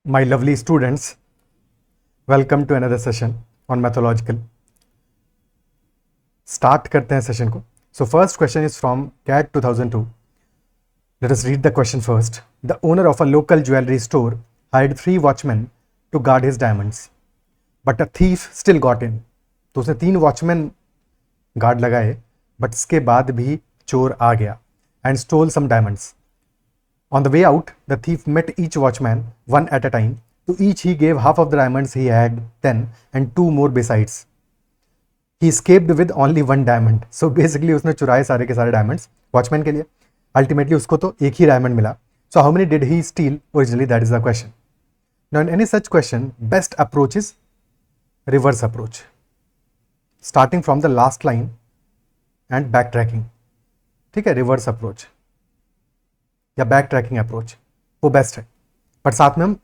My lovely students, welcome to another session on mythological. Start करते हैं session को. So first question is from CAT 2002. Let us read the question first. The owner of a local jewellery store hired 3 watchman to guard his diamonds, but a thief still got in. तो उसने 3 watchman guard लगाए, but इसके बाद भी चोर आ गया and stole some diamonds. On the way out, the thief met each watchman one at a time. To each he gave half of the diamonds he had then and 2 more besides. He escaped with only 1 diamond. So basically उसने चुराए सारे के सारे diamonds watchman के लिए. Ultimately उसको तो एक ही diamond मिला. So how many did he steal originally? That is the question. Now in any such question, best approach is reverse approach. Starting from the last line and backtracking. ठीक है, reverse approach या back tracking approach वो best है. पर साथ में हम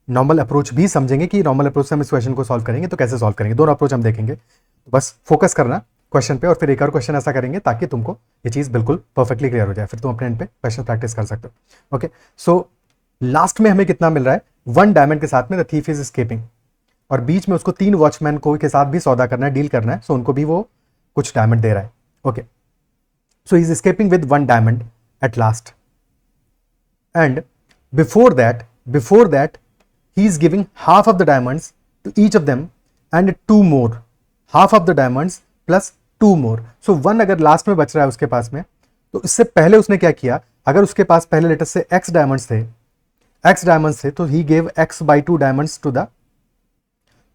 normal approach भी समझेंगे कि नॉर्मल अप्रोच से हम इस क्वेश्चन को सॉल्व करेंगे तो कैसे सॉल्व करेंगे. दोनों अप्रोच हम देखेंगे. तो बस फोकस करना क्वेश्चन पे और फिर एक और क्वेश्चन ऐसा करेंगे ताकि तुमको ये चीज़ बिल्कुल परफेक्टली क्लियर हो जाए. फिर तुम अपने एंड पे क्वेश्चन प्रैक्टिस कर सकते हो. ओके, सो लास्ट में हमें कितना मिल रहा है? 1 डायमंड के साथ में द थीफ इज एस्केपिंग, और बीच में उसको 3 वॉचमैन को के साथ भी सौदा करना है, डील करना है. सो उनको भी वो कुछ डायमंड दे रहा है. Okay, so he is escaping with 1 diamond at last. And before that he is giving half of the diamonds to each of them and 2 more, half of the diamonds plus 2 more. So 1 अगर last में बच रहा है उसके पास में, तो इससे पहले उसने क्या किया? अगर उसके पास पहले लेटर से x डायमंड्स थे तो he gave x by 2 diamonds to the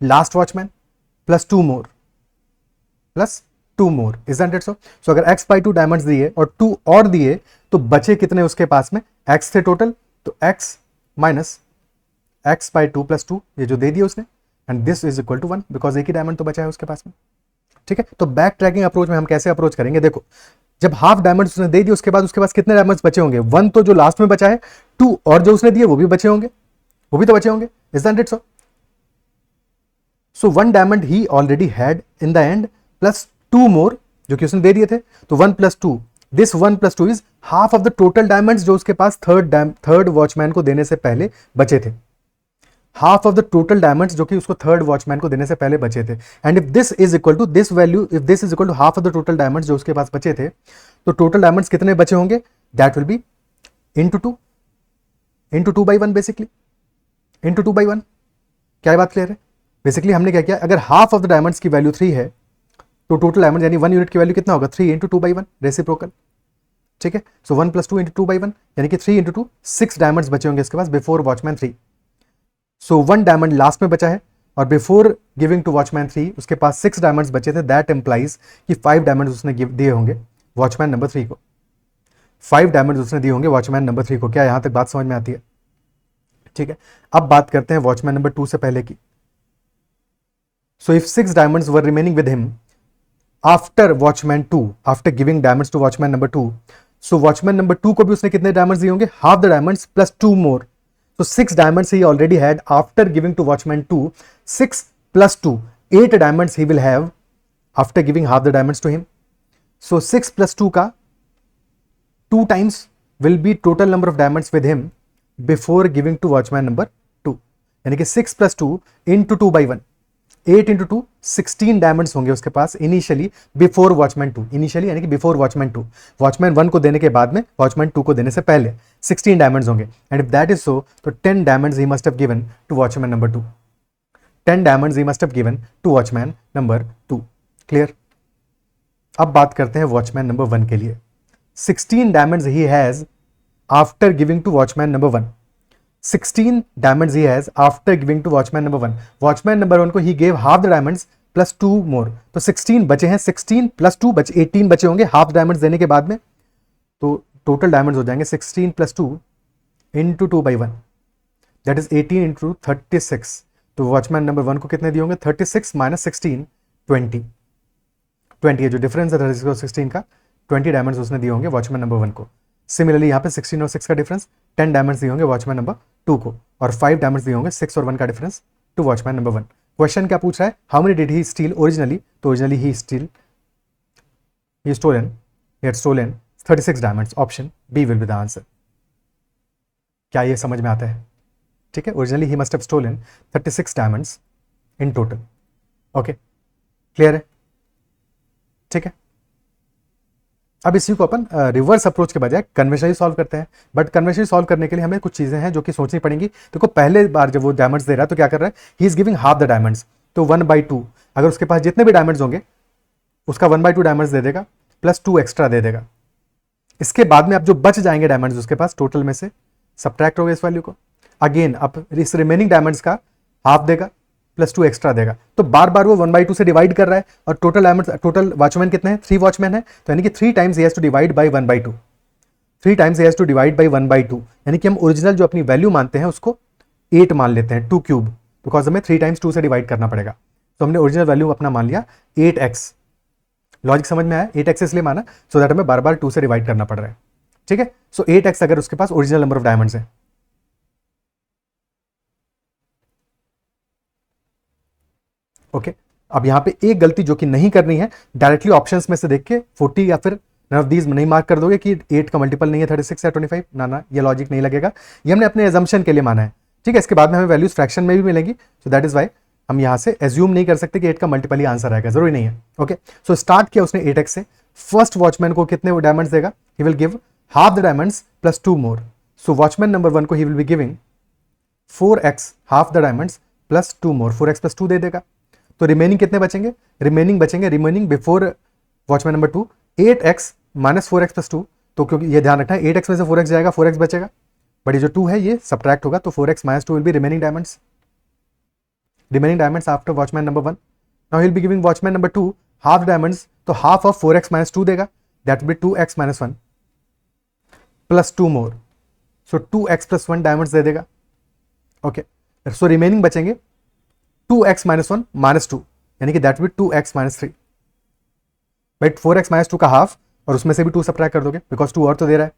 last watchman plus 2 more plus 2 more. Isn't it so? So अगर x by 2 डायमंड्स दिए और 2 और दिए तो बचे कितने उसके पास में? x थे टोटल, तो x minus x by 2 plus 2 ये जो दे दिया उसने, and this is equal to 1 because एक ही डायमंड तो बचा है उसके पास में. ठीक है, तो बैक ट्रैकिंग अप्रोच में हम कैसे अप्रोच करेंगे? देखो, जब हाफ डायमंड उसने दे दिया उसके बाद उसके पास कितने डायमंड्स बचे होंगे? 1 तो जो लास्ट में बचा है, 2 और जो उसने दिए वो भी बचे होंगे, वो भी तो बचे होंगे. Isn't it so? So 1 diamond he already had in the end plus 2 मोर जो कि उसने दे दिए थे. तो 1 plus 2, this 1 plus 2 is half of the total diamonds जो उसके पास थर्ड वॉचमैन को देने से पहले बचे थे. Half of the total diamonds जो कि उसको थर्ड वॉचमैन को देने से पहले बचे थे. And if this is equal to this value, if this is equal to half of the total diamonds जो उसके पास बचे थे, तो टोटल डायमंड्स कितने बचे होंगे? That will B into two by 1 basically, into 2 by 1. क्या बात क्लियर है? बेसिकली हमने क्या किया, अगर हाफ ऑफ द डायमंड्स की वैल्यू 3 है तो टोटल डायमंड यानी 1 यूनिट की वैल्यू कितना होगा? 3 इंटू 2 बाई 1 रेसिप्रोकल. ठीक है, सो 1 प्लस 2 इंटू 2 बाई 1 यानी कि 3 इंटू 2, 6 डायमंड्स बचे होंगे इसके पास बिफोर वॉचमैन 3. सो 1 डायमंड लास्ट में बचा है और बिफोर गिविंग टू वॉचमैन 3 उसके पास 6 डायमंड्स बचे थे. दैट इंप्लाइज कि 5 डायमंड्स उसने दिए होंगे वॉचमैन नंबर 3 को. 5 डायमंड्स उसने दिए होंगे वॉचमैन नंबर 3 को. क्या यहां तक बात समझ में आती है? ठीक है, अब बात करते हैं वॉचमैन नंबर 2 से पहले की. So if 6 diamonds were remaining with him after watchman 2, after giving diamonds to watchman number 2, so watchman number 2 को भी उसने कितने डायमंड्स दिए होंगे? Half the diamonds plus 2 more. तो 6 diamonds he already had after giving to watchman 2. 6 plus 2, 8 diamonds he will have after giving half the diamonds to him. So 6 plus 2 का 2 times will be total number of diamonds with him before giving to watchman number 2. यानी कि 6 plus 2 into 2 by 1, 8 into 2, 16 diamonds होंगे उसके पास initially before watchman 2. Initially यानी कि before watchman 2, watchman 1 को देने के बाद में वॉचमैन 2 को देने से पहले 16 डायमंड्स होंगे. And if that is so तो 10 diamonds he must have given to watchman number 2. 10 diamonds he must have given to watchman number 2. Clear? अब बात करते हैं वॉचमैन नंबर 1 के लिए. 16 diamonds he has after giving to watchman number 1. 16 diamonds he has after giving to watchman number 1. Watchman number 1 को he gave half the diamonds plus 2 more. तो 16 बचे हैं, 16 plus 2 बचे 18 बचे होंगे हाफ डायमंड्स देने के बाद में. तो टोटल डायमंड्स हो जाएंगे 16 plus 2 into 2 by 1, that is 18 into 36. तो वॉचमैन नंबर 1 को कितने दिए होंगे? 36 minus 16, 20 है जो डिफरेंस है 36 और 16 का. 20 डायमंड्स उसने दिए होंगे वॉचमैन नंबर 1 को. सिमिलरली यहाँ पे 16 और 6 का डिफरेंस 10 डायमंड्स दिए होंगे वॉचमैन नंबर 2 को, और 5 डायमंड्स दिए होंगे 6 और 1 का difference to watchman number 1. Question क्या पूछ रहा है? How many did he steal originally? तो originally he had stolen 36 diamonds. Option B will be the answer. क्या ये समझ में आता है? ठीक है, originally he must have stolen 36 diamonds in total. Okay, clear है? ठीक है, अब इसी को अपन रिवर्स अप्रोच के बजाय कन्वेंशनली सॉल्व करते हैं। बट कन्वेंशनली सॉल्व करने के लिए हमें कुछ चीजें हैं जो कि सोचनी पड़ेंगी। देखो, पहले बार जब वो डायमंड्स दे रहा है तो क्या कर रहा है, he is giving half the diamonds, तो 1/2, अगर उसके पास जितने भी डायमंड्स होंगे उसका 1/2 डायमंड्स दे देगा प्लस 2 एक्स्ट्रा दे देगा। इसके बाद में अब जो बच जाएंगे डायमंड्स उसके पास टोटल में से सब्ट्रैक्ट होगा इस वैल्यू को, अगेन अब इस रिमेनिंग डायमंड्स का हाफ देगा प्लस 2 एक्स्ट्रा देगा। तो बार बार वो 1/2 से डिवाइड कर रहा है, और टोटल डायमंड्स, टोटल वॉचमैन कितने हैं, 3 वॉचमैन है, तो यानी कि 3 times he has to divide by 1/2, 3 times he has to divide by 1/2, यानी कि हम ओरिजिनल जो अपनी वैल्यू मानते हैं उसको 8 मान लेते हैं, 2 क्यूब, बिकॉज हमें 3 टाइम्स 2 से डिवाइड करना पड़ेगा। तो हमने ओरिजिनल वैल्यू अपना मान लिया 8x। लॉजिक समझ में आया? 8x इसलिए माना सो दैट हमें बार बार 2 से डिवाइड करना पड़ रहा है। ठीक है, सो 8x अगर उसके पास ओरिजिनल नंबर ऑफ डायमंड्स है। ओके, अब यहां पे एक गलती जो कि नहीं करनी है, डायरेक्टली ऑप्शंस में से देख के 40 या फिर नन ऑफ दीज नहीं मार्क कर दोगे कि 8 का मल्टीपल नहीं है 36 या 25, ना, ये लॉजिक नहीं लगेगा, ये हमने अपने एजम्पशन के लिए माना है। ठीक है, इसके बाद में हमें वैल्यूज फ्रैक्शन में भी मिलेंगी, सो दैट इज वाई हम यहां से एज्यूम नहीं कर सकते कि 8 का मल्टीपल ही आंसर आएगा, जरूरी नहीं है। ओके, सो स्टार्ट किया उसने 8x से। फर्स्ट वॉचमैन को कितने डायमंड्स देगा, he will give half the diamonds plus 2 more, so watchman number 1 को ही will be giving 4x half the diamonds plus 2 more, 4x plus 2 दे देगा। तो रिमेनिंग कितने बचेंगे, remaining before watchman number 2 8x minus 4x plus 2, तो क्योंकि ये ध्यान रखना है 8x में से 4x जाएगा, 4x बचेगा, बट ये जो 2 है ये सब्ट्रैक्ट होगा, तो 4x minus 2 will be remaining diamonds after watchman number 1। Now he will be giving watchman number 2 half diamonds, तो हाफ ऑफ 4x माइनस 2 देगा, that will be 2x minus 1 plus 2 more, so 2x plus 1 diamonds दे देगा। Okay, so remaining बचेंगे 2x minus 1 minus 2, यानी कि that will 2x minus 3, but 4x minus 2 का half, और उसमें से भी 2 सब्ट्रैक्ट कर दोगे बिकॉज 2 और तो दे रहा है।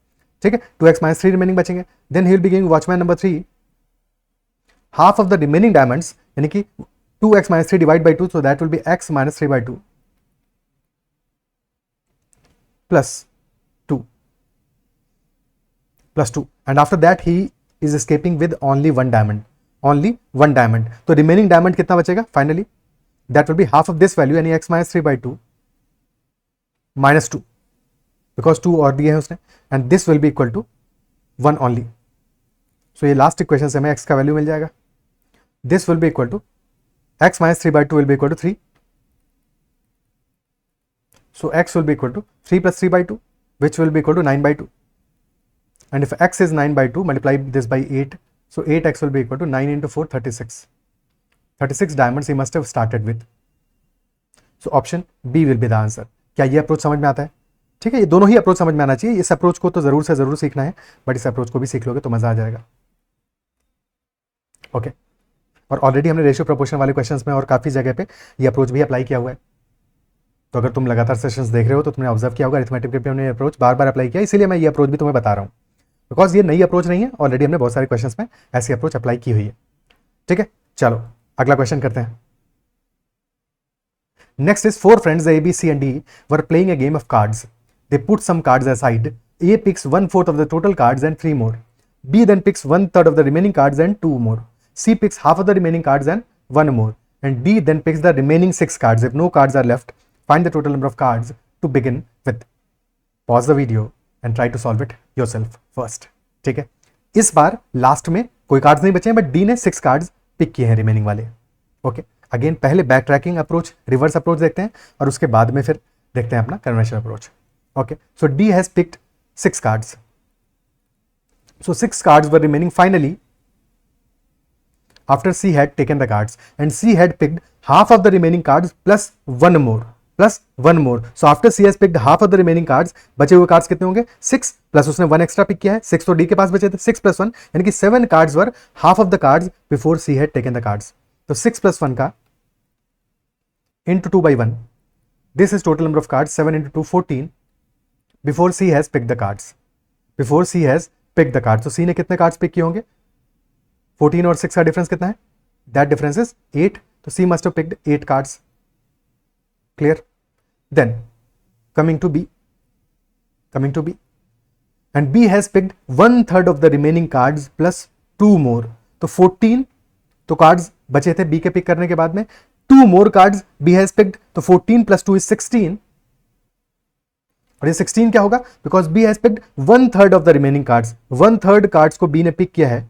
ठीक है, 2x माइनस 3 रिमेनिंग बचेंगे। Then he will be giving watchman number 3 half of the remaining diamonds, यानी कि 2x minus 3 divide by 2, so that will be x minus 3/2 plus 2 and after that he is escaping with only one diamond, तो remaining diamond कितना बचेगा finally, that will be half of this value, यानी x minus 3/2 minus 2, because 2 और दिए हैं उसने, and this will be equal to 1 only. So ये last equation से हमें x का वैल्यू मिल जाएगा, this will be equal to x minus 3/2 will be equal to 3, so x will be equal to 3 plus 3/2, which will be equal to 9/2, and if x is 9/2, multiply this by 8, so 8x will be equal to 9 into 4 36 diamonds he must have started with, so option B will be the answer। क्या ये approach समझ में आता है? ठीक है, ये दोनों ही अप्रोच समझ में आना चाहिए, इस अप्रोच को तो जरूर से जरूर सीखना है, बट इस अप्रोच को भी सीख लोगे तो मजा आ जाएगा। ओके, और ऑलरेडी हमने रेशियो प्रोपोर्शन वाले क्वेश्चंस में और काफी जगह पे ये अप्रोच भी अप्लाई किया हुआ है, तो अगर तुम लगातार सेशंस देख रहे हो तो तुमने ऑब्जर्व किया होगा अरिथमेटिक पे हमने अप्रोच बार बार अप्लाई किया, इसीलिए मैं ये अप्रोच भी तुम्हें बता रहा हूँ, बिकॉज ये नई अप्रोच नहीं है, ऑलरेडी हमने बहुत सारे क्वेश्चंस में ऐसी अप्रोच अप्लाई की हुई है। ठीक है, चलो अगला क्वेश्चन करते हैं। Next is 4 friends A, B, C and D were playing a game of cards. They put some cards aside. A picks 1/4 of the total cards and 3 more. B then picks 1/3 of the remaining cards and 2 more. C picks half of the remaining cards and 1 more. And D then picks the remaining 6 cards. If no cards are left, find the total number of cards to begin with. Pause the video and try to solve it yourself first. ठीक है, इस बार last में कोई cards नहीं बचे हैं, but D ने 6 cards pick किए हैं रिमेनिंग वाले। ओके, अगेन पहले back tracking approach, reverse approach देखते हैं, और उसके बाद में फिर देखते हैं अपना conventional approach. Okay, so D has picked 6 cards, so 6 cards were remaining finally after C had taken the cards, and C had picked half of the remaining cards plus one more. So after C has picked half of the remaining cards, बचे हुए cards कितने होंगे 6, plus उसने 1 extra pick किया है, 6 तो D के पास बचे थे, 6 plus 1 यानी कि 7 cards were half of the cards before C had taken the cards. तो 6 plus 1 का into 2 by 1, this is total number of cards, 7 into 2 14 before C has picked the cards. तो C ने कितने cards पिक किए होंगे, 14 और 6 का difference कितना है, दैट डिफरेंस इज 8, तो C must have picked 8 cards. Clear? Then coming to B, and B has picked 1/3 of the remaining cards plus 2 more. तो 14 तो कार्ड्स बचे थे बी के पिक करने के बाद में, 2 more cards B has picked, तो 14 प्लस 2 इज 16, और ये 16 क्या होगा, because B has picked 1/3 of the remaining cards, 1/3 cards को बी ने पिक किया है.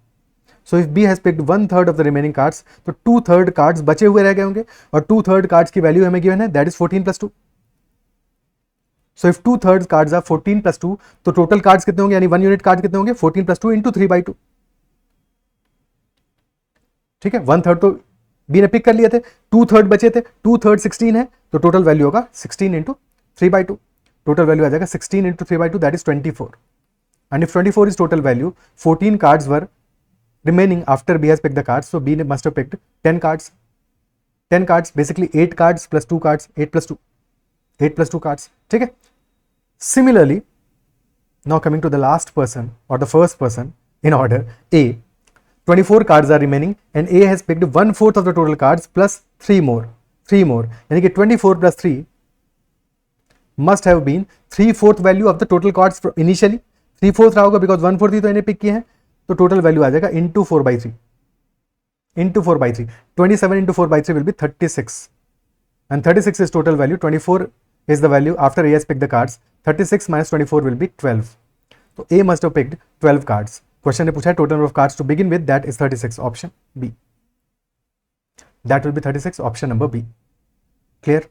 So if B has picked 1/3 of the remaining cards, तो 2/3 कार्ड्स बचे हुए रह गए होंगे, और 2/3 कार्ड्स की वैल्यू हमें गिवन है, that is 14 plus 2. So if 2/3 cards are 14 plus 2, तो टोटल कार्ड्स कितने होंगे, यानी 1 यूनिट कार्ड कितने होंगे, 14 प्लस 2 इंटू 3/2. ठीक है, 1/3 तो बी ने पिक कर लिए थे, 2/3 बचे थे, 2/3 16 है, तो टोटल वैल्यू होगा 16 इंटू 3/2. टोटल वैल्यू आ जाएगा 16 into 3/2, that is 24. And if 24 is total value, 14 cards were remaining after B has picked the cards, so B must have picked 10 cards. 10 cards, basically 8 cards plus 2 cards, 8 plus 2, 8 plus 2 cards. ठीक है. Similarly, now coming to the last person or the first person in order, A. 24 cards are remaining and A has picked 1/4 of the total cards plus 3 more. 3 more. यानी कि 24 plus 3 must have been 3/4 value of the total cards initially. 3/4 रहा होगा because 1/4 ही तो इन्हें pick किए हैं, तो total value आ जाएगा into 4/3, into 4/3. 27 into 4/3 will be 36, and 36 is total value. 24 is the value after A has picked the cards. 36 minus 24 will be 12. तो A must have picked 12 cards. Question ने पूछा है total number of cards to begin with, that is 36, option B. That will be 36, option number B. Clear?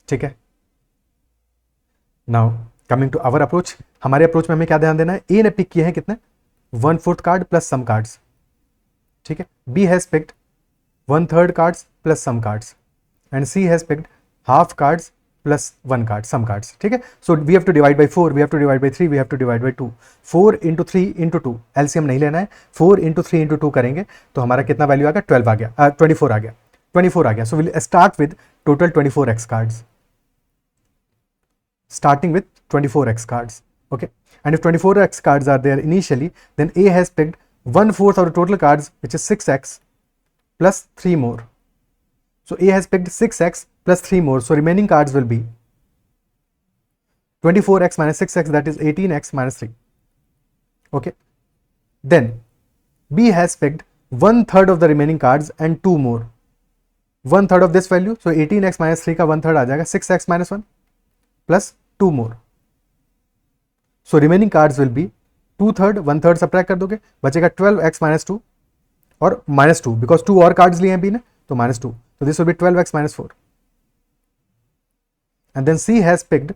ठीक है. Now coming to our approach, हमारे approach में हमें क्या ध्यान देना है, ए ने पिक किए हैं कितने, 1/4 कार्ड प्लस सम कार्ड्स. ठीक है. B has picked 1/3 cards plus some cards, and C has picked half cards plus 1 card, some cards. ठीक है. So we have to divide by 4, we have to divide by 3, we have to divide by 2. 4 into 3 into 2, LCM नहीं लेना है. 4 into 3 into 2 करेंगे तो हमारा कितना value आ गया, 12 आ गया, 24 आ गया, 24 आ गया. So will start with total 24x cards, starting with 24x cards. Okay, and if 24x cards are there initially, then A has picked 1/4 of the total cards, which is 6x plus 3 more. So A has picked 6x plus 3 more, so remaining cards will be 24x minus 6x, that is 18x minus 3. Okay, then B has picked 1/3 of the remaining cards and 2 more, 1/3 of this value, so 18x minus 3 का 1/3 आ जाएगा, 6x minus 1 plus 2 more. So remaining cards will be 2/3, 1/3 subtract कर दोगे, बचेगा 12x minus 2 और minus 2, because 2 और cards लिए हैं B ने, तो minus 2. So this will be 12x minus 4. And then C has picked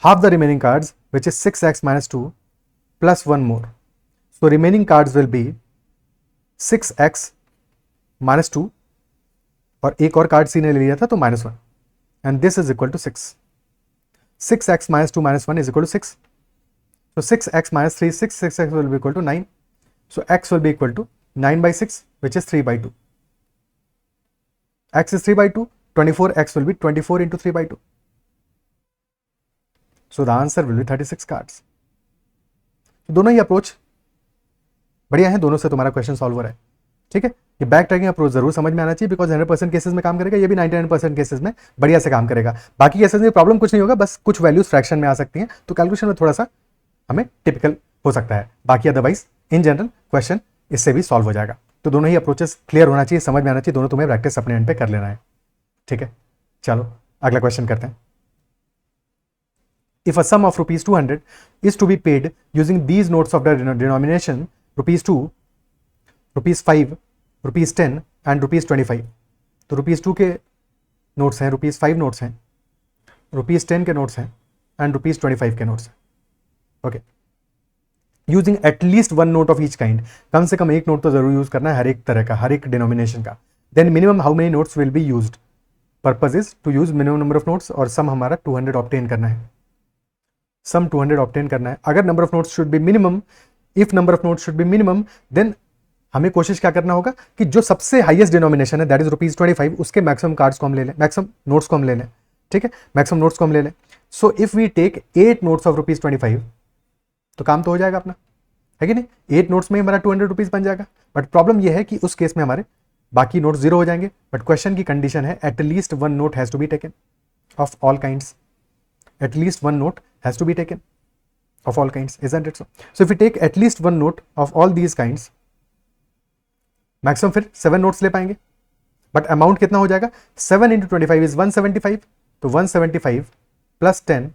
half the remaining cards, which is 6x minus 2 plus 1 more. So remaining cards will be 6x minus 2, और एक और card सी ने ले लिया था तो -1, and this is equal to 6. 6x minus 2 minus 1 is equal to 6. So 6x minus 3 is 6, 6x will be equal to 9. So x will be equal to 9/6, which is 3/2. X is 3/2, 24x will be 24 into 3/2. So the answer will be 36 cards. तो दोनों ही approach बढ़िया है, दोनों से तुम्हारा question solve हो रहा है. ठीक है. ये बैक ट्रैकिंग अप्रोच जरूर समझ में आना चाहिए, बिकॉज 100% केसेस में काम करेगा, ये भी 99% केसेस में बढ़िया से काम करेगा. बाकी केसेस में प्रॉब्लम कुछ नहीं होगा, बस कुछ वैल्यूज फ्रैक्शन में आ सकती हैं, तो कैलकुलेशन में थोड़ा सा हमें टिपिकल हो सकता है. बाकी अदरवाइज इन जनरल क्वेश्चन इससे भी सॉल्व हो जाएगा. तो दोनों ही अप्रोचेस क्लियर होना चाहिए, समझ में आना चाहिए, दोनों तुम्हें प्रैक्टिस अपने एंड पे कर लेना है. ठीक है. चलो अगला क्वेश्चन करते हैं. If a sum of rupees 200 is to be paid using these notes of the denomination rupees 2, rupees 5, rupees 10 and rupees 25. तो rupees 2 के नोट्स हैं, rupees 5 नोट्स हैं, rupees 10 के नोट्स हैं and rupees 25 के नोट्स हैं. Okay. Using at least 1 note of each kind, कम से कम एक नोट तो जरूर यूज करना है हर एक तरह का, हर एक डिनोमिनेशन का. Then minimum how many notes will be used. Purpose is to use minimum number of notes, और सम हमारा 200 ऑब्टेन करना है. सम 200 ऑब्टेन करना है. अगर number of notes should be minimum, if number of notes should be minimum, then हमें कोशिश क्या करना होगा कि जो सबसे हाईएस्ट डिनोमिनेशन है दैट इज रुपीज 25, उसके मैक्सिमम कार्ड्स को हम ले लें, मैक्सिमम नोट्स को हम ले लें. ठीक है. मैक्सिमम नोट्स को हम ले लें. So if we take 8 notes of rupees 25, तो काम तो हो जाएगा अपना, है कि नहीं. 8 नोट्स में हमारा 200 रुपीज बन जाएगा. बट प्रॉब्लम यह है कि उस केस में हमारे बाकी नोट्स 0 हो जाएंगे. बट क्वेश्चन की कंडीशन है at least 1 note has to be taken of all kinds. At least 1 note has to be taken. of all kinds, isn't it so? So if we take at least one note of all these kinds, maximum फिर 7 notes ले पाएंगे, but amount कितना हो जाएगा? 7 into 25 is 175, तो 175 plus 10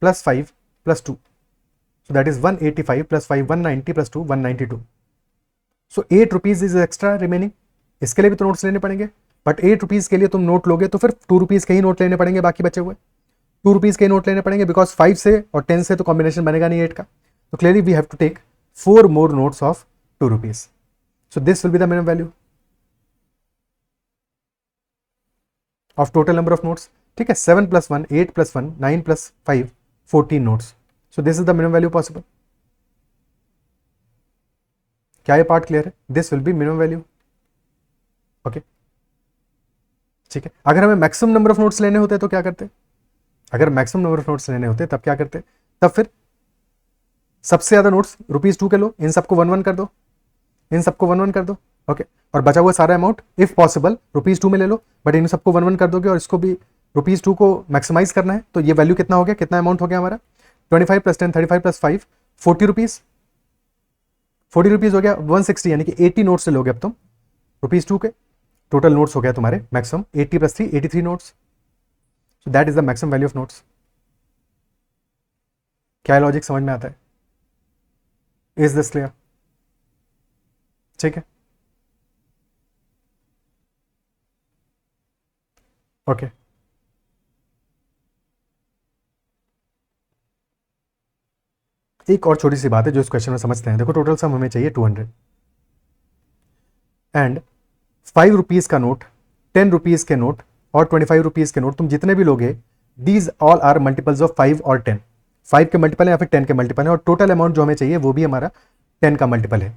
plus 5 plus 2, so that is 185 plus 5 190 plus 2 192. so 8 rupees is extra remaining. इसके लिए भी तो नोट्स लेने पड़ेंगे, बट 8 रुपीज के लिए तुम नोट लोगे तो फिर 2 रुपीज के ही नोट लेने पड़ेंगे, बाकी बचे हुए 2 रुपीज के नोट लेने पड़ेंगे, बिकॉज 5 से और 10 से तो कॉम्बिनेशन बनेगा नहीं 8 का. तो clearly we have to take 4 more notes of 2 rupees. So this will be the minimum value of total number of notes. ठीक है, 7 plus 1 8 plus 1 9 plus 5 14 notes. So this is the minimum value possible. क्या ये part clear है? This will B minimum value. Okay, ठीक है. अगर हमें maximum number of notes लेने होते तो क्या करते? अगर मैक्सिमम नंबर ऑफ नोट्स लेने होते तब क्या करते? तब फिर सबसे ज्यादा नोट्स ₹2 के लो, इन सबको 1 1 कर दो, इन सबको 1 1 कर दो. ओके, और बचा हुआ सारा अमाउंट इफ पॉसिबल ₹2 में ले लो, बट इन सबको 1 1 कर दोगे और इसको भी ₹2 को मैक्सिमाइज करना है. तो ये वैल्यू कितना हो गया? कितना अमाउंट हो गया हमारा? 25 + 10 35 + 5 40 रुपीज. 40 रुपीज हो गया 160, यानी कि 80 नोट्स से लोगे अब तुम ₹2 के. टोटल नोट्स हो गया तुम्हारे maximum 80 + 3 83 notes. So that is the maximum value of notes. क्या लॉजिक समझ में आता है? Is this clear? ठीक है, ओके. एक और छोटी सी बात है जो इस क्वेश्चन में समझते हैं. देखो, टोटल सम हमें चाहिए 200 एंड 5 रुपीज का नोट, 10 रुपीज के नोट और 25 रुपीज के नोट, तुम जितने भी लोगे, these all are multiples of 5 और 10. 5 के मल्टीपल है या फिर 10 के मल्टीपल है, और टोटल अमाउंट जो हमें चाहिए वो भी हमारा 10 का मल्टीपल है.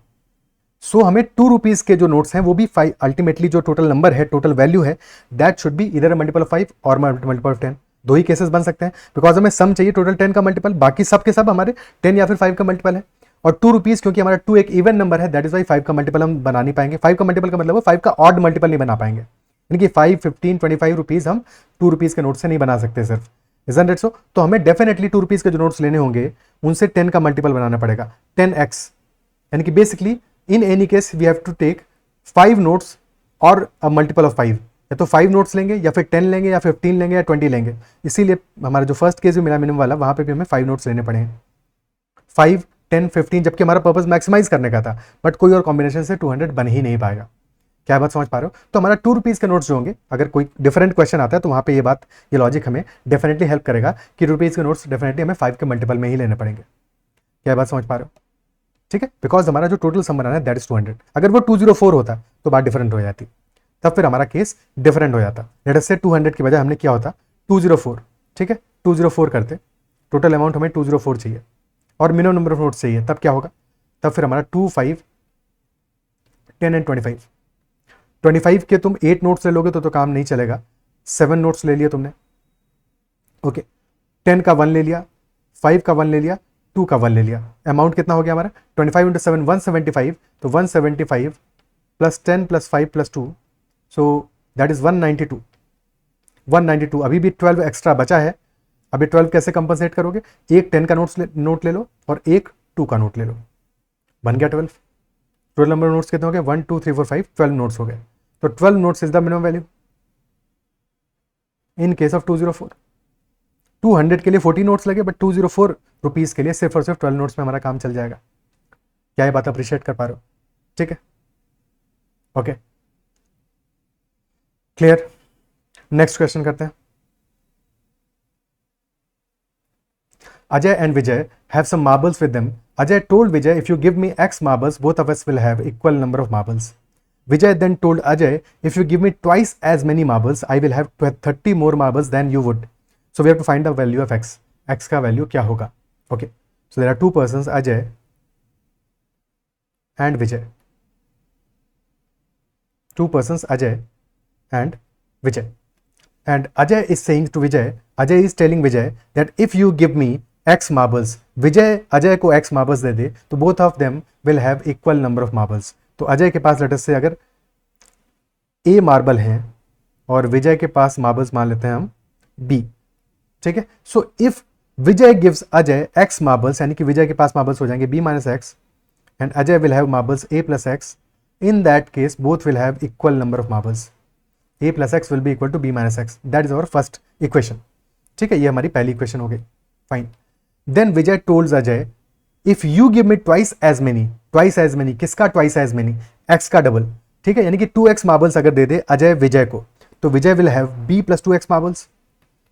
सो हमें 2 रुपीज के जो नोट्स हैं वो भी 5, अल्टीमेटली जो टोटल नंबर है, टोटल वैल्यू है, दैट शुड बी इधर मल्टीपल ऑफ 5 और मल्टीपल ऑफ 10. दो ही केसेस बन सकते हैं, बिकॉज हमें सम चाहिए टोटल 10 का मल्टीपल, बाकी सब के सब हमारे 10 या फिर 5 का मल्टीपल है. और 2 रुपीज क्योंकि हमारा 2 एक इवन नंबर है, दैट इज वाई 5 का मल्टीपल हम बना नहीं पाएंगे. 5 का मल्टीपल का मतलब 5 का ऑड मल्टीपल नहीं बना पाएंगे, यानी कि 5 15 25 रुपीज हम 2 रुपीज के नोट से नहीं बना सकते सिर्फ. इजंट इट सो? तो हमें डेफिनेटली 2 रुपीज के जो नोट्स लेने होंगे उनसे 10 का मल्टीपल बनाना पड़ेगा, 10x. यानी कि basically in any case we have to take 5 notes or a multiple of 5. या तो 5 नोट्स लेंगे या फिर 10 लेंगे या 15 लेंगे या 20 लेंगे. इसीलिए हमारा जो फर्स्ट केस भी मिला मिनिमम वाला, वहां पे भी हमें 5 नोट्स लेने पड़े हैं, 5 10 15, जबकि हमारा पर्पस मैक्सिमाइज करने का था, बट कोई और कॉम्बिनेशन से 200 बन ही नहीं पाएगा. क्या बात समझ पा रहे हो? तो हमारा 2 रुपीज के नोट्स जो होंगे, अगर कोई डिफरेंट क्वेश्चन आता है तो वहां पे ये लॉजिक हमें डेफिनेटली हेल्प करेगा कि रुपीज के नोट्स डेफिनेटली हमें 5 के मल्टीपल में ही लेने पड़ेंगे. क्या बात समझ पा रहे हो? ठीक है, बिकॉज हमारा जो टोटल सम बनाना है दैट इज 200. अगर वो 204 होता तो बात डिफरेंट हो जाती, तब फिर हमारा केस डिफरेंट हो जाता. लेट अस से 200 की बजाय हमने क्या होता 204. ठीक है, 204 करते, टोटल अमाउंट हमें 204 चाहिए और मिनिमम नंबर ऑफ नोट्स चाहिए. तब क्या होगा? तब फिर हमारा 2 5 10 एंड 25. 25 के तुम 8 नोट्स ले लोगे तो काम नहीं चलेगा. 7 नोट्स ले लिया तुमने, ओके. 10 का 1 ले लिया, 5 का 1 ले लिया, 2 का 1 ले लिया. अमाउंट कितना हो गया हमारा? 25 इंटू 7 175, तो 175 plus 10 plus 5 plus 2, so that is 192. 192. अभी भी 12 एक्स्ट्रा बचा है. अभी 12 कैसे कंपनसेट करोगे? एक 10 का नोट ले लो और एक 2 का नोट ले लो, बन गया 12. टोटल नंबर नोट्स कितने हो गए? 1 2 3 4 5 12 नोट्स हो गए. तो 12 notes is the minimum value in case of 204. 200 के लिए 40 नोट्स लगे, बट 204 रुपीज के लिए सिर्फ और सिर्फ 12 नोट्स में हमारा काम चल जाएगा. क्या ये बात अप्रिशिएट कर पा रहे हो? ठीक है, ओके, क्लियर. नेक्स्ट क्वेश्चन करते हैं. Ajay and Vijay have some marbles with them. Ajay told Vijay, if you give me X marbles, both of us will have equal number of marbles. Vijay then told Ajay, if you give me twice as many marbles, I will have 30 more marbles than you would. So we have to find the value of X. X का value क्या होगा? Okay. So there are two persons, Ajay and Vijay. Two persons, Ajay and Vijay. And Ajay is saying to Vijay, Ajay is telling Vijay that if you give me X marbles, विजय अजय को X marbles दे दे, तो both of them will have equal number of marbles. तो अजय के पास late us से अगर A marble है और विजय के पास marbles मान लेते हैं हम B. ठीक है, so if Vijay gives Ajay x marbles, यानी कि विजय के पास मार्बल्स हो जाएंगे b minus x, and Ajay will have marbles a plus x. In that case, both will have equal number of marbles. A plus x will be equal to b minus x. That is our first equation. ठीक है, ये हमारी पहली equation हो गई. Fine. Then Vijay told Ajay, if you give me twice as many, किसका twice as many, x का double. ठीक है, यानी कि 2x मार्बल्स अगर दे दे अजय विजय को, तो Vijay will have b plus 2x marbles.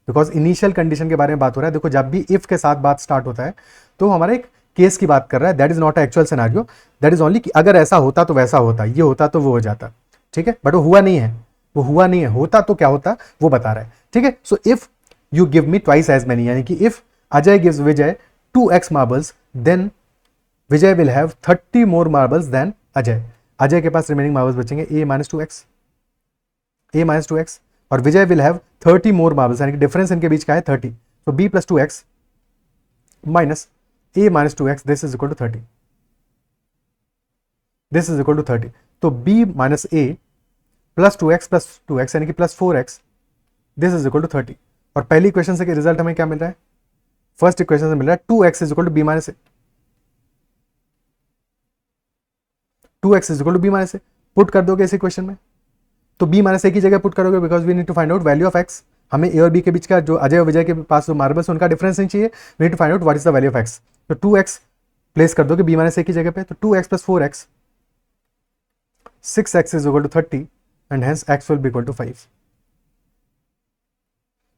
Because initial condition के बारे में बात हो रहा है. देखो, जब भी इफ के साथ बात स्टार्ट होता है तो हमारा एक केस की बात कर रहा है. That is not actual scenario, that is only कि अगर ऐसा होता तो वैसा होता, ये होता तो वो हो जाता. ठीक है, बट वो हुआ नहीं है, होता तो क्या होता वो बता रहा है. ठीक है, so if you give me twice as many, यानी कि if Ajay gives Vijay 2x marbles, then Vijay will have 30 more marbles than Ajay. Ajay के पास रिमेनिंग मार्बल्स बचेंगे a माइनस 2x, और Vijay will have 30 more marbles, यानी कि डिफरेंस इनके बीच का है 30. तो b plus 2x minus a minus 2x, this is equal to 30. This is equal to 30. तो b minus a plus 2x यानी कि plus 4x, this is equal to 30. और पहली इक्वेशन से रिजल्ट हमें क्या मिल रहा है, फर्स्ट इक्वेशन से मिल रहा है 2x is equal to b minus a. 2x is equal to b minus a. Put कर दोगे इस इक्वेशन में, तो b minus a की जगह पुट करोगे, because we need to find out value of x. हमें a और b के बीच का जो अजय और विजय के पास जो मार्बल्स उनका डिफरेंस नहीं चाहिए. We need to find out what is the value of x. तो 2x प्लेस कर दोगे b माइनस a की जगह पे, तो 2x plus 4x, 6x is equal to 30, and hence x will be equal to 5.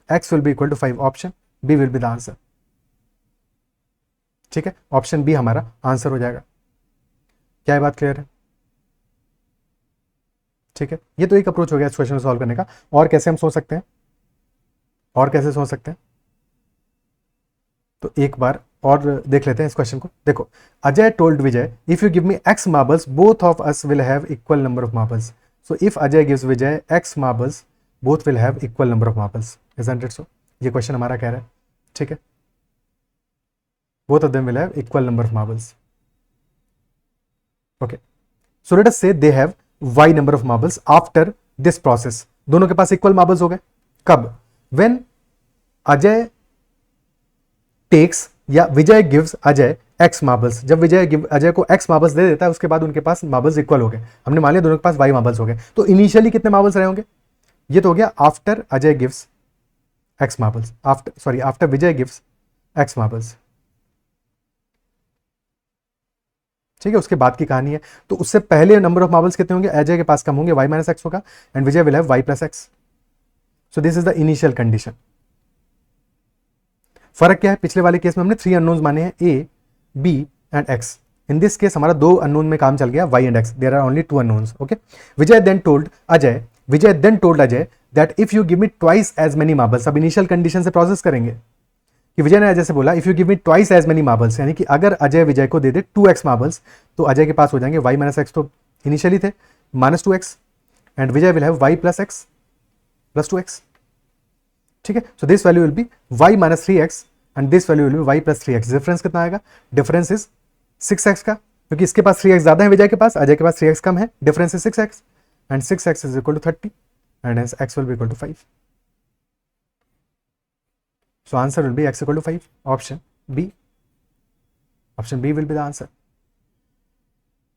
x will be equal to 5. Option b will be the answer. ठीक है, option b हमारा answer हो जाएगा. क्या ये बात क्लियर है? ठीक है, ये तो एक अप्रोच हो गया इस क्वेश्चन को सॉल्व करने का. और कैसे हम सोच सकते हैं, तो एक बार और देख लेते हैं इस क्वेश्चन को. देखो, Ajay told Vijay, if you give me x marbles, both of us will have equal number of marbles. So if Ajay gives Vijay x marbles, both will have equal number of marbles. Isn't it so? ये question हमारा कह रहा है. ठीक है, both of them will have equal number of marbles. Okay, so let us say they have y number of marbles after this process. दोनों के पास equal marbles हो गए. कब? व्हेन अजय टेक्स या विजय गिव्स अजय x मार्बल्स. जब विजय अजय को x मार्बल्स दे देता है, उसके बाद उनके पास मार्बल्स इक्वल हो गए. हमने मान लिया दोनों के पास y मार्बल्स हो गए. तो इनिशियली कितने मार्बल्स रहे होंगे? ये तो हो गया after Ajay gives x marbles, after Vijay gives x marbles. ठीक है, उसके बाद की कहानी है. तो उससे पहले नंबर ऑफ मार्बल्स कितने होंगे? अजय के पास कम होंगे, y माइनस एक्स होगा, and Vijay will have y plus x. So this is the initial condition. फर्क क्या है? पिछले वाले केस में हमने 3 अननोन्स माने हैं, a, b and x. In this case हमारा 2 अननोन में काम चल गया, y and x. There are only 2 unknowns. Okay, Vijay then told Ajay that if you give me twice as many marbles. अब इनिशियल कंडीशन से प्रोसेस करेंगे कि विजय ने अजय से बोला, if you give me twice as many marbles, यानी कि अगर अजय विजय को दे दे 2x मार्बल्स, तो अजय के पास हो जाएंगे y माइनस एक्स, तो इनिशियली थे minus 2x, and Vijay will have y plus x plus 2x. ठीक है, so this value will be y minus 3x and this value will be y plus 3x. Difference कितना आएगा? Difference is 6x का, क्योंकि इसके पास 3x ज्यादा है विजय के पास, अजय के पास 3x कम है. Difference is 6x, and 6x is equal to 30, and hence x will be equal to 5. So answer will be x equal to 5. Option B. Option B will be the answer.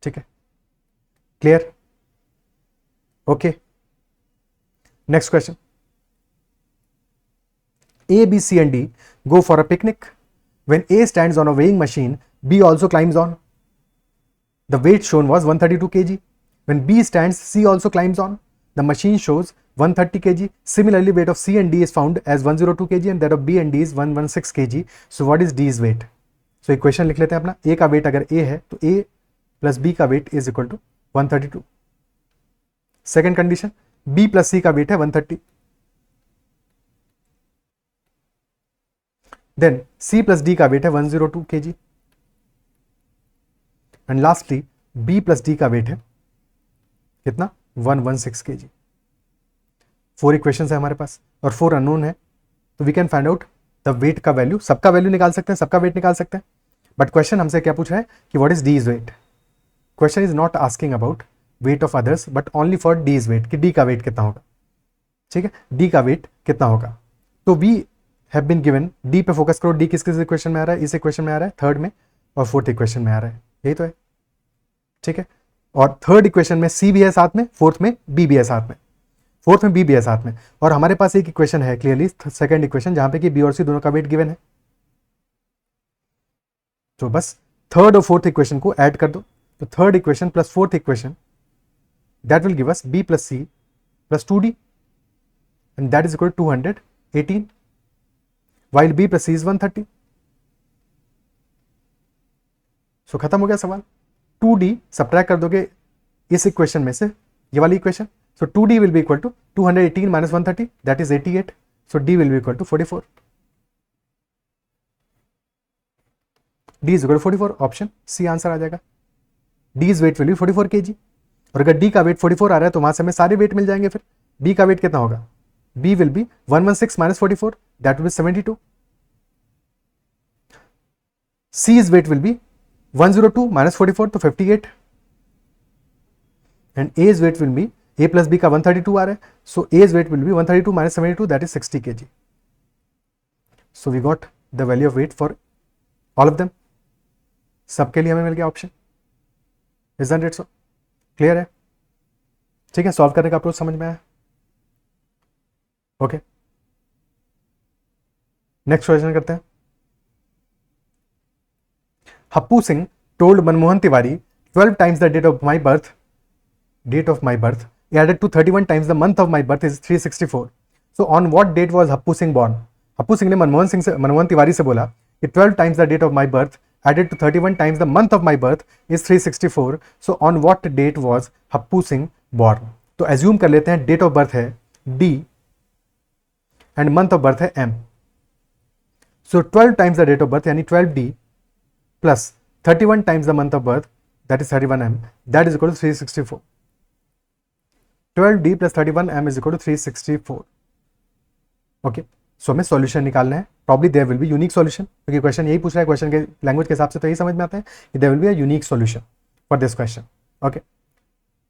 ठीक है, clear? Okay. Next question. A, B, C and D go for a picnic. When A stands on a weighing machine, B also climbs on. The weight shown was 132 kg. When B stands, C also climbs on. The machine shows 130 kg. Similarly, weight of C and D is found as 102 kg and that of B and D is 116 kg. So what is D's weight? So equation लिख लेते हैं अपना. A का wait अगर A है तो A plus B का weight is equal to 132. Second condition, B plus C का वेट है 130. देन C प्लस D का वेट है 102 kg. And lastly B plus D का वेट है कितना? 116 kg. 4 इक्वेशंस है हमारे पास और 4 अननोन है, तो we can find out the weight का वैल्यू. सबका वैल्यू निकाल सकते हैं, सबका वेट निकाल सकते हैं, बट क्वेश्चन हमसे क्या पूछ रहा है कि what is D's weight. Question is not asking about weight of others but only for D's weight, कि डी का वेट कितना होगा. ठीक है, डी का वेट कितना होगा. तो we have been given, D पे फोकस करो, डी किस किस इक्वेशन में आ रहा है, इस इक्वेशन में आ रहा है, थर्ड में और फोर्थ इक्वेशन में आ रहा है, यही तो है, ठीक है। और थर्ड इक्वेशन में सी भी है साथ में, फोर्थ में बी भी है साथ में, फोर्थ में बी भी है साथ में, और हमारे पास एक इक्वेशन है क्लियरली सेकंड इक्वेशन जहां पे कि बी और सी दोनों का वेट गिवन है। तो बस थर्ड और फोर्थ इक्वेशन को ऐड कर दो, तो third equation plus fourth equation that will give us B plus C plus 2d and that is equal to 218 while b plus c is 130. So खत्म हो गया सवाल। 2d सब्ट्रैक्ट कर दोगे इस इक्वेशन में से ये वाली equation, so 2d will be equal to 218 minus 130 that is 88, so d will be equal to 44, d is equal to 44, option C answer आ जाएगा। d is weight will be 44 kg, और अगर d का wait 44 आ रहा है तो वहां से हमें सारे वेट मिल जाएंगे। फिर b का वेट कितना होगा, b will B 116 minus 44 that will B 72, c's weight will be 102 minus 44 तो 58, and a's weight will be a plus b का 132 आ रहा है, so a's weight will be 132 minus 72 that is 60 kg. So we got the value of weight for all of them. सबके लिए हमें मिल गया option, isn't it so? Clear है, ठीक है, सॉल्व करने का अप्रोच समझ में आया, ओके। नेक्स्ट क्वेश्चन करते हैं। Happu Singh told Manmohan Tiwari 12 times the date of my birth, added to 31 times the month of my birth is 364. So on what date was Happu Singh born? Happu Singh ने मनमोहन तिवारी से बोला कि 12 times the date of my birth added to 31 times the month of my birth is 364. So on what date was Happu Singh born? तो assume कर लेते हैं date of birth है D and month of birth है M. So 12 times the date of birth यानी 12D plus 31 times the month of birth that is 31M that is equal to 364. 12D plus 31M is equal to 364. Okay, so हमें solution निकालना है, probably there will be unique solution, क्योंकि question यही पूछ रहा है, question के language के हिसाब से तो यही समझ में आता है कि there will be a unique solution for this question. Okay,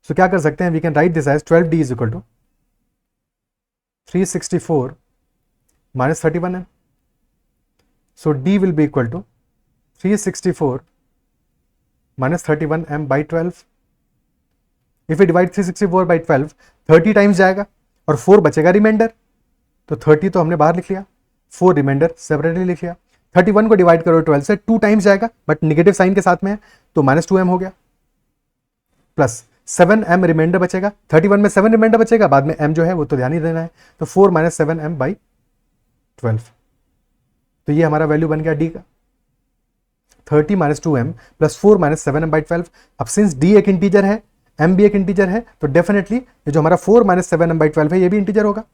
so क्या कर सकते हैं, we can write this as 12D is equal to 364 minus 31M. So D will be equal to 364 minus 31M by 12. If we divide 364 by 12, 30 times जाएगा और 4 बचेगा reminder, तो 30 तो हमने बाहर लिख लिया, 4 रिमाइंडर सेपरेटली लिख लिया। 31 को डिवाइड करो 12 से, 2 टाइम्स जाएगा बट निगेटिव साइन के साथ में है तो -2m हो गया, प्लस 7m रिमाइंडर बचेगा, 31 में 7 रिमाइंडर बचेगा, बाद में m जो है वो तो ध्यान ही देना है, तो 4 minus 7m by 12, तो ये हमारा वैल्यू बन गया d का 30 minus 2m plus 4 minus 7m by 12। अब सिंस d एक इंटीजर है, m भी एक इंटीजर है, तो डेफिनेटली ये जो हमारा 4 minus 7m by 12 है ये भी इंटीजर होगा।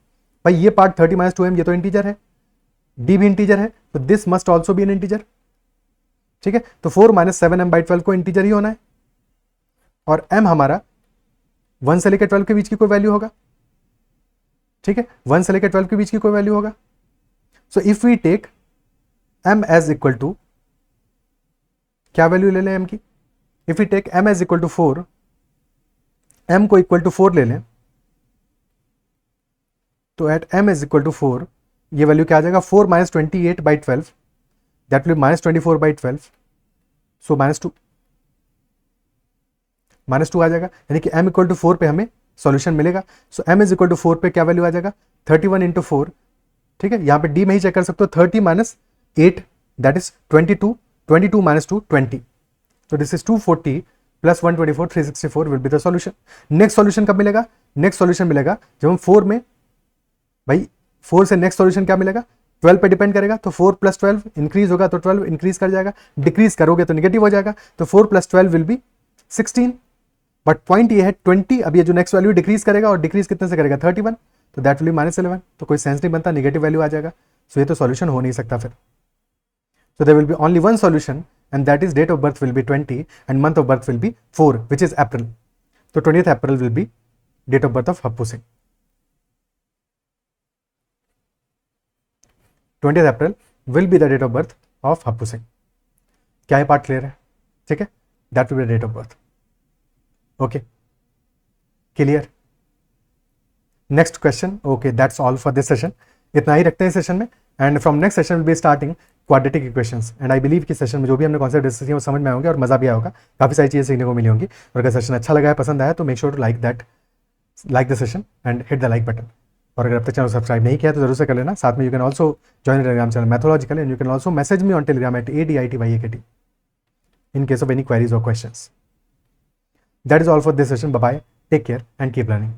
भाई ये पार्ट 30 minus 2m ये तो इंटीजर है, d भी इंटीजर है, तो this must also be N integer, ठीक है। तो 4 minus 7m by 12 को इंटीजर ही होना है, और m हमारा 1 से लेकर 12 के बीच की कोई वैल्यू होगा, ठीक है, 1 से लेकर 12 के बीच की कोई वैल्यू होगा। So if we take m as equal to, क्या वैल्यू ले लें m की, if we take m as equal to 4, m को इक्वल टू 4 ले लें, तो at m is equal to 4 ये वैल्यू क्या आ जाएगा, 4 minus 28 by 12 that will minus 24 by 12, सो -2 आ जाएगा, यानी कि m इक्वल टू 4 पे हमें सॉल्यूशन मिलेगा। सो m इज इक्वल टू 4 पे क्या वैल्यू आ जाएगा, 31 इंटू 4, ठीक है, यहाँ पे d में ही चेक कर सकते हो, 30 minus 8 दैट इज 22, 22 minus 2 20, तो this is 240 plus 124 364 will be the solution. Next solution कब मिलेगा, नेक्स्ट सॉल्यूशन मिलेगा जब हम 4 में, भाई 4 से नेक्स्ट सॉल्यूशन क्या मिलेगा, 12 पे डिपेंड करेगा, तो 4 प्लस 12 इंक्रीज होगा तो 12 इंक्रीज कर जाएगा, डिक्रीज करोगे तो नेगेटिव हो जाएगा, तो 4 plus 12 will be 16, but point ये है 20, अब ये जो नेक्स्ट वैल्यू डिक्रीज करेगा, और डिक्रीज कितने से करेगा 31, तो दैट विल बी -11, तो कोई सेंस नहीं बनता, नेगेटिव वैल्यू आ जाएगा, सो ये तो सॉल्यूशन हो नहीं सकता फिर। So there will be only one solution, and that is date of birth will be 20 and month of birth will be 4, which is April. So 20th April will be date of birth of Happu Singh. 20th April will be the date of birth of Happu Singh. क्या ये part clear है, ठीक है, that will be the date of birth. Okay, clear. Next question. Okay, that's all for this session. इतना ही रखते हैं session में, and from next session will be starting quadratic equations, and I believe कि session में जो भी हमने concept discuss किया वो समझ में आएंगे और मजा भी आया होगा, काफ़ी सारी चीज़ें सीखने को मिली होंगी। और अगर सेशन अच्छा लगा है, पसंद आया, तो make sure to like the session and hit the like button. और अगर अब तक चैनल सब्सक्राइब नहीं किया तो जरूर से कर लेना। साथ में you can also join Telegram channel Mathological, and you can also message me on Telegram at ADITYAKT in case of any queries or questions. That is all for this session. Bye bye. Take care and keep learning.